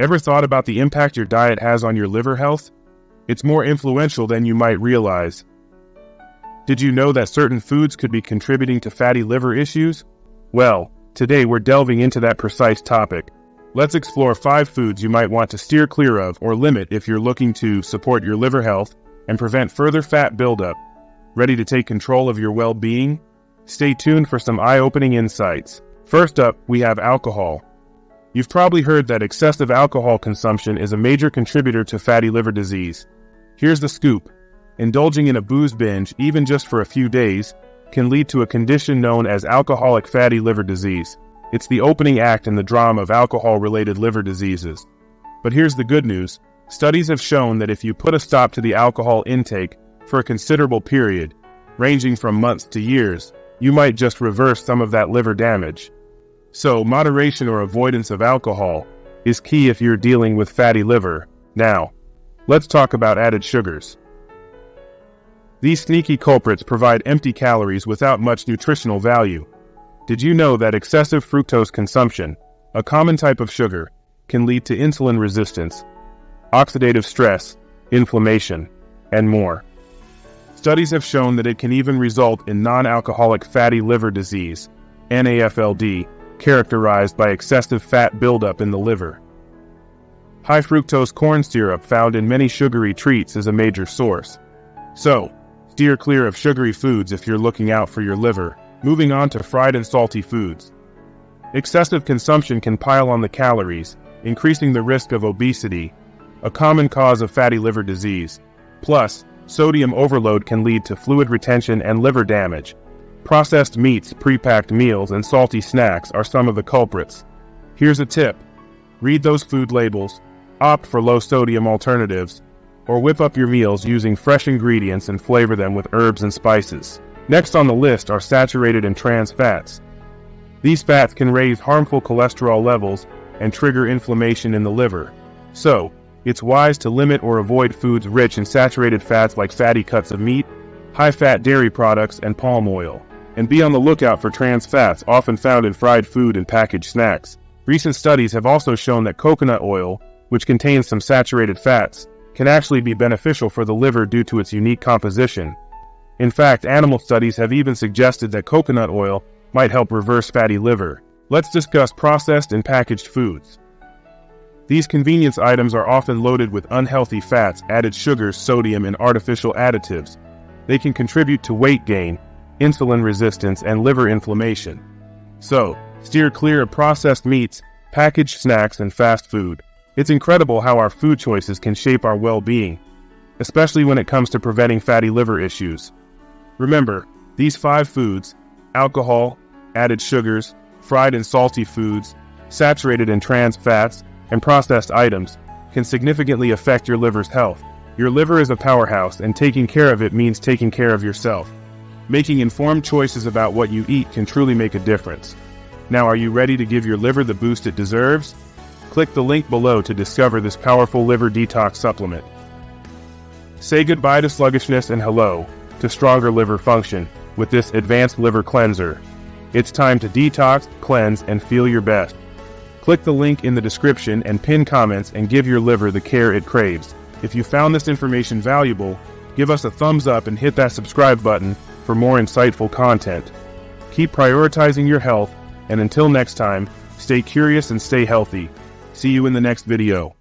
Ever thought about the impact your diet has on your liver health? It's more influential than you might realize. Did you know that certain foods could be contributing to fatty liver issues? Well, today we're delving into that precise topic. Let's explore 5 foods you might want to steer clear of or limit if you're looking to support your liver health and prevent further fat buildup. Ready to take control of your well-being? Stay tuned for some eye-opening insights. First up, we have alcohol. You've probably heard that excessive alcohol consumption is a major contributor to fatty liver disease. Here's the scoop. Indulging in a booze binge, even just for a few days, can lead to a condition known as alcoholic fatty liver disease. It's the opening act in the drama of alcohol-related liver diseases. But here's the good news. Studies have shown that if you put a stop to the alcohol intake for a considerable period, ranging from months to years, you might just reverse some of that liver damage. So, moderation or avoidance of alcohol is key if you're dealing with fatty liver. Now, let's talk about added sugars. These sneaky culprits provide empty calories without much nutritional value. Did you know that excessive fructose consumption, a common type of sugar, can lead to insulin resistance, oxidative stress, inflammation, and more? Studies have shown that it can even result in non-alcoholic fatty liver disease, NAFLD, characterized by excessive fat buildup in the liver. High fructose corn syrup found in many sugary treats is a major source. So, steer clear of sugary foods if you're looking out for your liver. Moving on to fried and salty foods. Excessive consumption can pile on the calories, increasing the risk of obesity, a common cause of fatty liver disease. Plus, sodium overload can lead to fluid retention and liver damage. Processed meats, pre-packed meals, and salty snacks are some of the culprits. Here's a tip. Read those food labels, opt for low-sodium alternatives, or whip up your meals using fresh ingredients and flavor them with herbs and spices. Next on the list are saturated and trans fats. These fats can raise harmful cholesterol levels and trigger inflammation in the liver. So, it's wise to limit or avoid foods rich in saturated fats like fatty cuts of meat, high-fat dairy products, and palm oil. And be on the lookout for trans fats often found in fried food and packaged snacks. Recent studies have also shown that coconut oil, which contains some saturated fats, can actually be beneficial for the liver due to its unique composition. In fact, animal studies have even suggested that coconut oil might help reverse fatty liver. Let's discuss processed and packaged foods. These convenience items are often loaded with unhealthy fats, added sugars, sodium, and artificial additives. They can contribute to weight gain, insulin resistance, and liver inflammation. So, steer clear of processed meats, packaged snacks, and fast food. It's incredible how our food choices can shape our well-being, especially when it comes to preventing fatty liver issues. Remember, these 5 foods, alcohol, added sugars, fried and salty foods, saturated and trans fats, and processed items, can significantly affect your liver's health. Your liver is a powerhouse, and taking care of it means taking care of yourself. Making informed choices about what you eat can truly make a difference. Now, are you ready to give your liver the boost it deserves? Click the link below to discover this powerful liver detox supplement. Say goodbye to sluggishness and hello to stronger liver function with this advanced liver cleanser. It's time to detox, cleanse, and feel your best. Click the link in the description and pin comments and give your liver the care it craves. If you found this information valuable, give us a thumbs up and hit that subscribe button for more insightful content. Keep prioritizing your health, and until next time, stay curious and stay healthy. See you in the next video.